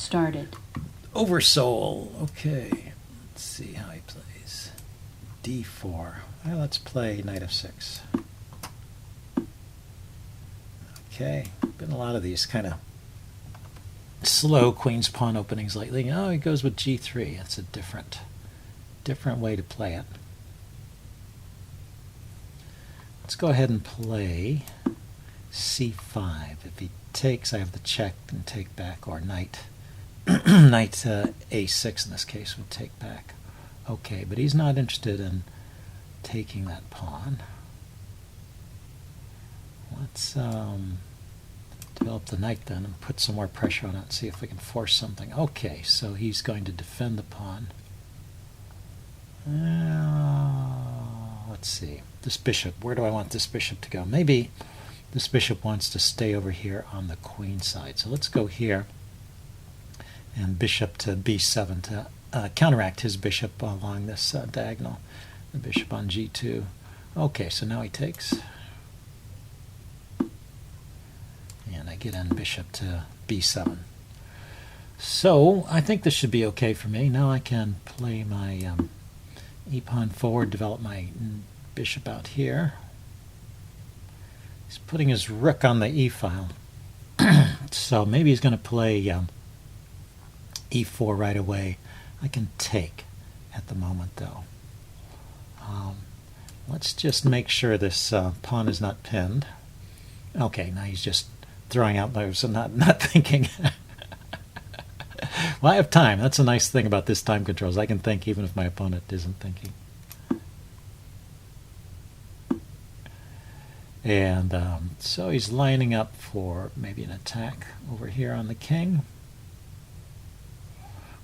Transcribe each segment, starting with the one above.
started. Oversoul. Okay. Let's see how he plays. D4. Well, let's play knight f6. Okay. Been a lot of these kind of slow queen's pawn openings lately. Oh, he goes with g3. That's a different way to play it. Let's go ahead and play c5. If he takes, I have the check and take back, or knight knight a6 in this case would take back. Okay, but he's not interested in taking that pawn. Let's develop the knight then and put some more pressure on it and see if we can force something. Okay, so he's going to defend the pawn. Let's see. This bishop, where do I want this bishop to go? Maybe this bishop wants to stay over here on the queen side. So let's go here and bishop to b7 to counteract his bishop along this diagonal. The bishop on g2. Okay, so now he takes. And I get in bishop to b7. So I think this should be okay for me. Now I can play my e-pawn forward, develop my bishop out here. He's putting his rook on the e-file. So maybe he's going to play e4 right away. I can take at the moment, though. Let's just make sure this pawn is not pinned. Okay, now he's just throwing out moves and not thinking. Well, I have time. That's a nice thing about this time controls. I can think even if my opponent isn't thinking. And so he's lining up for maybe an attack over here on the king.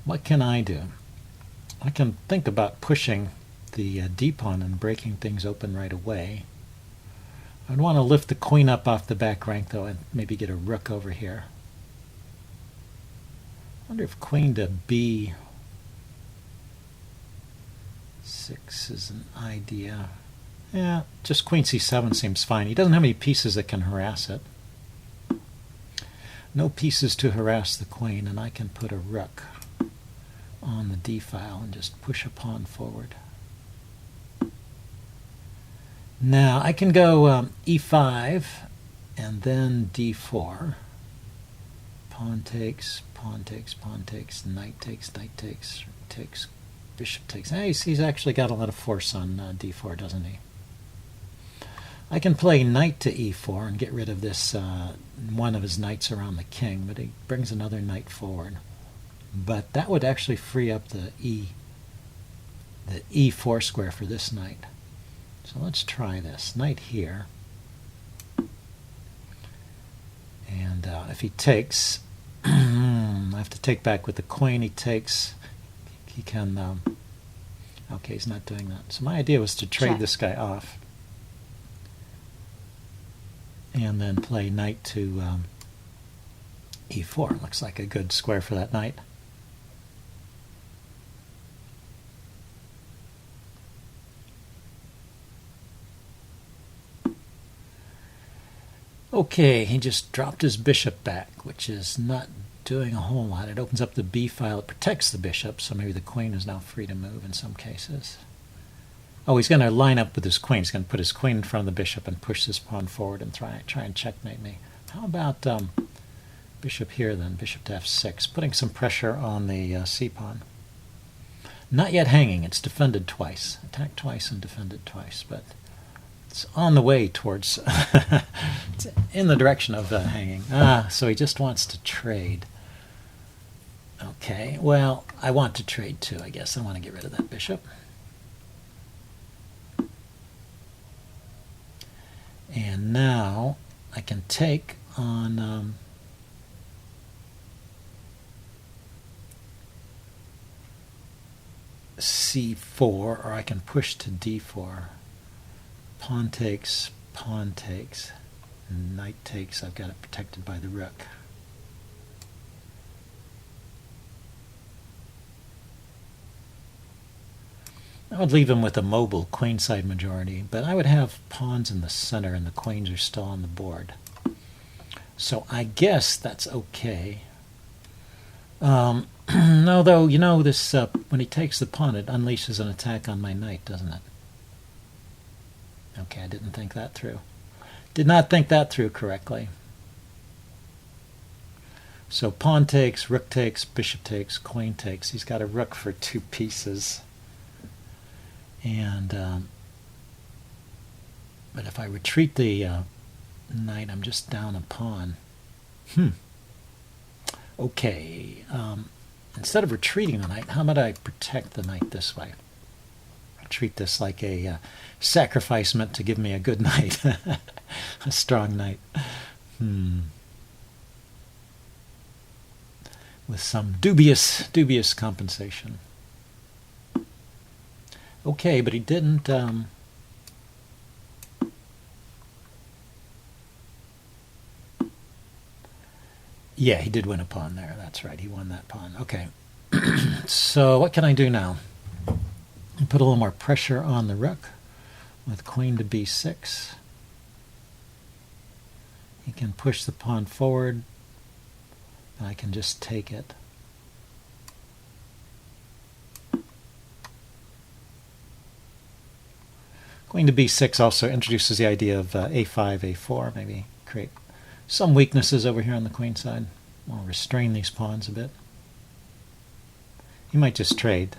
What can I do? I can think about pushing the d-pawn and breaking things open right away. I'd want to lift the queen up off the back rank, though, and maybe get a rook over here. I wonder if queen to b6 is an idea. Yeah, just queen c7 seems fine. He doesn't have any pieces that can harass it. No pieces to harass the queen, and I can put a rook on the d-file and just push a pawn forward. Now I can go e5 and then d4. Pawn takes, pawn takes, pawn takes, knight takes, knight takes, takes, bishop takes. Hey, he's actually got a lot of force on d4, doesn't he? I can play knight to e4 and get rid of this one of his knights around the king, but he brings another knight forward. But that would actually free up the e4 square for this knight. So let's try this. Knight here. And if he takes, I have to take back with the queen. He takes. He can. Okay, he's not doing that. So my idea was to trade this guy off. And then play knight to e4. Looks like a good square for that knight. Okay, he just dropped his bishop back, which is not doing a whole lot. It opens up the b file. It protects the bishop, so maybe the queen is now free to move in some cases. Oh, he's going to line up with his queen. He's going to put his queen in front of the bishop and push this pawn forward and try and checkmate me. How about bishop here then, bishop to f6, putting some pressure on the c-pawn. Not yet hanging. It's defended twice. Attacked twice and defended twice, but it's on the way towards, it's in the direction of hanging. So he just wants to trade. Okay, well, I want to trade too, I guess. I want to get rid of that bishop. And now I can take on c4, or I can push to d4. Pawn takes, knight takes. I've got it protected by the rook. I would leave him with a mobile queenside majority, but I would have pawns in the center and the queens are still on the board. So I guess that's okay. No, though, you know, this when he takes the pawn, it unleashes an attack on my knight, doesn't it? Okay, I didn't think that through. Did not think that through correctly. So pawn takes, rook takes, bishop takes, queen takes. He's got a rook for 2 pieces. And but if I retreat the knight, I'm just down a pawn. Okay. Instead of retreating the knight, how about I protect the knight this way? I treat this like a sacrifice meant to give me a good knight, a strong knight. With some dubious compensation. Okay, but he didn't. Yeah, he did win a pawn there. That's right. He won that pawn. Okay. So what can I do now? Put a little more pressure on the rook with queen to b6. He can push the pawn forward. I can just take it. Queen to b6 also introduces the idea of a5, a4, maybe create some weaknesses over here on the queen side. I'll restrain these pawns a bit. He might just trade,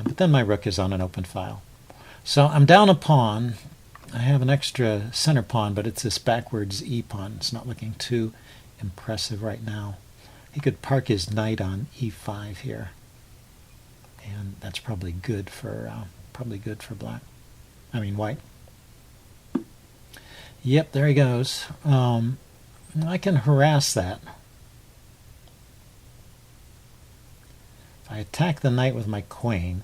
but then my rook is on an open file. So I'm down a pawn. I have an extra center pawn, but it's this backwards e pawn. It's not looking too impressive right now. He could park his knight on e5 here, and that's probably good for black. I mean white. Yep, there he goes. I can harass that. If I attack the knight with my queen,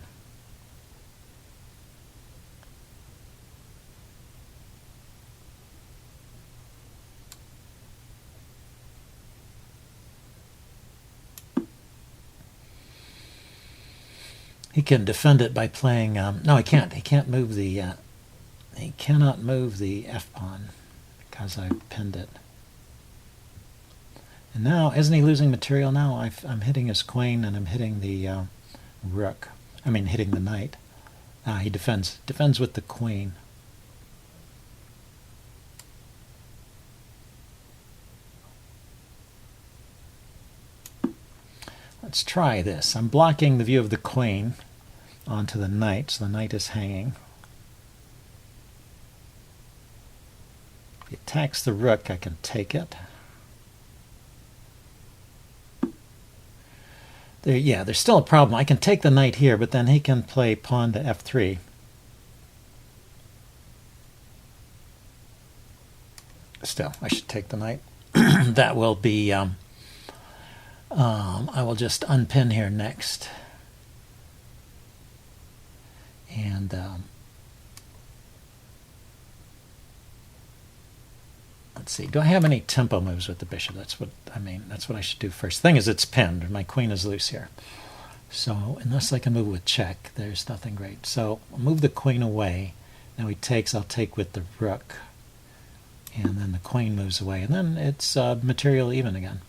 he can defend it by playing. No, he can't. He can't move the. He cannot move the f pawn because I've pinned it. And now, isn't he losing material now? I'm hitting his queen and I'm hitting the rook. I mean, hitting the knight. He defends with the queen. Let's try this. I'm blocking the view of the queen onto the knight, so the knight is hanging. If he attacks the rook, I can take it. There's still a problem. I can take the knight here, but then he can play pawn to f3. Still, I should take the knight. That will be... I will just unpin here next. And let's see. Do I have any tempo moves with the bishop? That's what I mean. That's what I should do first. Thing is, it's pinned. My queen is loose here. So unless I can move with check, there's nothing great. So I'll move the queen away. Now he takes. I'll take with the rook. And then the queen moves away. And then it's material even again.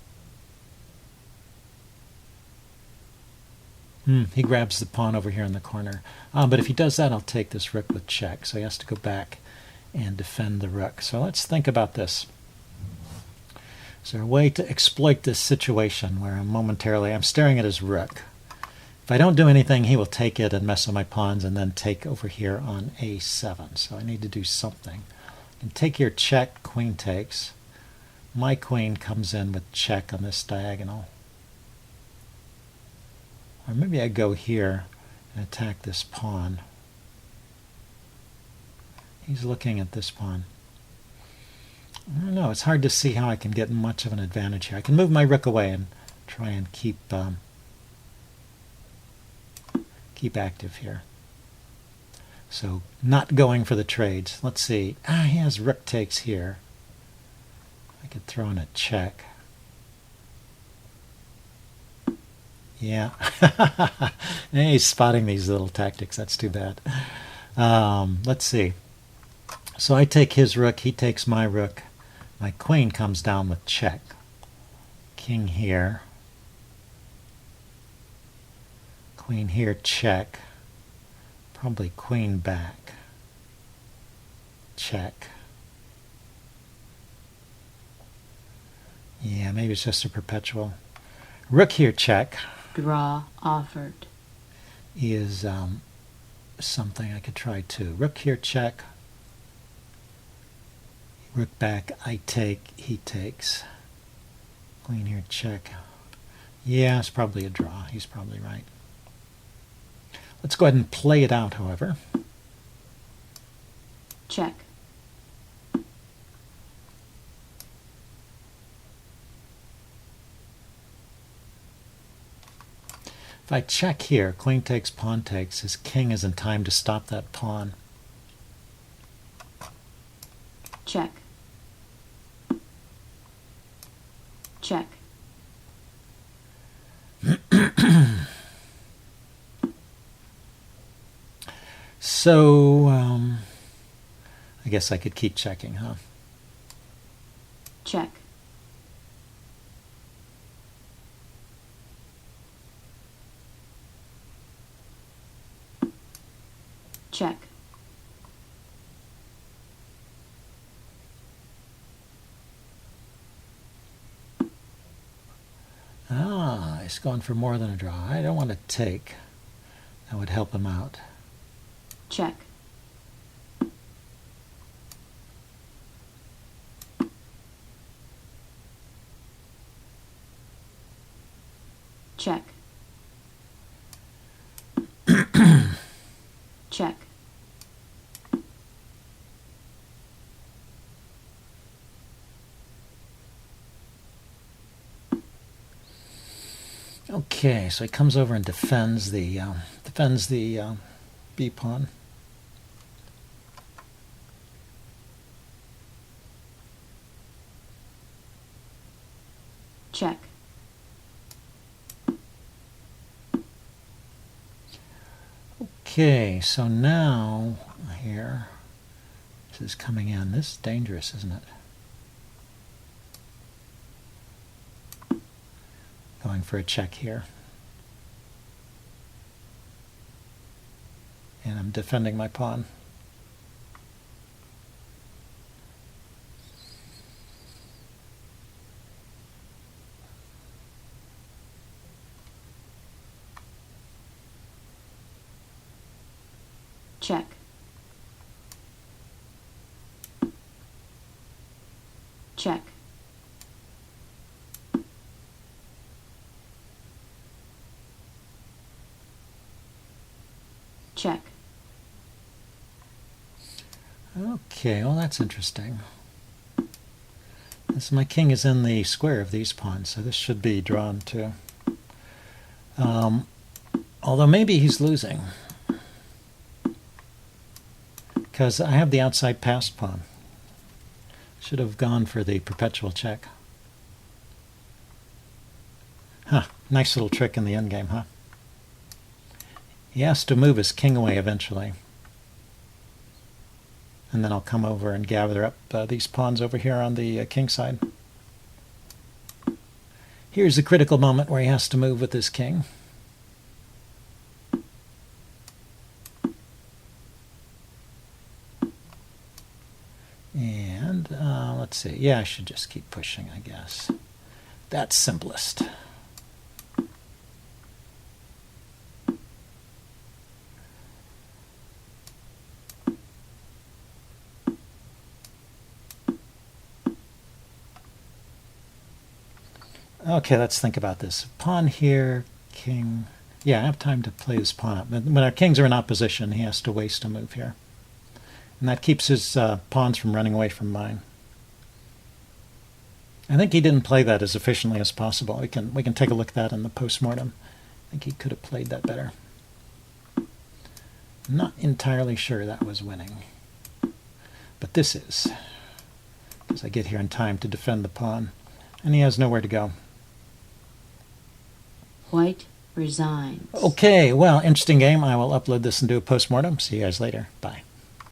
He grabs the pawn over here in the corner. But if he does that, I'll take this rook with check. So he has to go back and defend the rook. So let's think about this. Is there a way to exploit this situation where I'm staring at his rook? If I don't do anything, he will take it and mess with my pawns and then take over here on a7. So I need to do something. I can take here, check, queen takes. My queen comes in with check on this diagonal. Or maybe I go here and attack this pawn. He's looking at this pawn. I don't know. It's hard to see how I can get much of an advantage here. I can move my rook away and try and keep active here. So not going for the trades. Let's see. He has rook takes here. I could throw in a check. Yeah. He's spotting these little tactics. That's too bad. Let's see. So I take his rook. He takes my rook. My queen comes down with check. King here. Queen here, check. Probably queen back. Check. Yeah, maybe it's just a perpetual. Rook here, check. Draw offered. Is something I could try too. Rook here, check. Rook back, I take, he takes. Queen here, check. Yeah, it's probably a draw. He's probably right. Let's go ahead and play it out, however. Check. If I check here, queen takes, pawn takes, his king is in time to stop that pawn. Check. Check. So, I guess I could keep checking, huh? Check. Check. Ah, he's going for more than a draw. I don't want to take. That would help him out. Check. Check. Check. Okay, so he comes over and defends the b pawn. Check. Okay, so now here, this is coming in. This is dangerous, isn't it? Going for a check here. And I'm defending my pawn. Check. Check. Check. Okay, well that's interesting. My king is in the square of these pawns, so this should be drawn too. Although maybe he's losing, because I have the outside passed pawn. Should have gone for the perpetual check. Huh, nice little trick in the endgame, huh? He has to move his king away eventually. And then I'll come over and gather up these pawns over here on the king side. Here's the critical moment where he has to move with his king. And let's see. Yeah, I should just keep pushing, I guess. That's simplest. Okay, let's think about this. Pawn here, king. Yeah, I have time to play this pawn up. When our kings are in opposition, he has to waste a move here. And that keeps his pawns from running away from mine. I think he didn't play that as efficiently as possible. We can take a look at that in the postmortem. I think he could have played that better. Not entirely sure that was winning. But this is. Because I get here in time to defend the pawn. And he has nowhere to go. White resigns. Okay, well, interesting game. I will upload this and do a postmortem. See you guys later. Bye.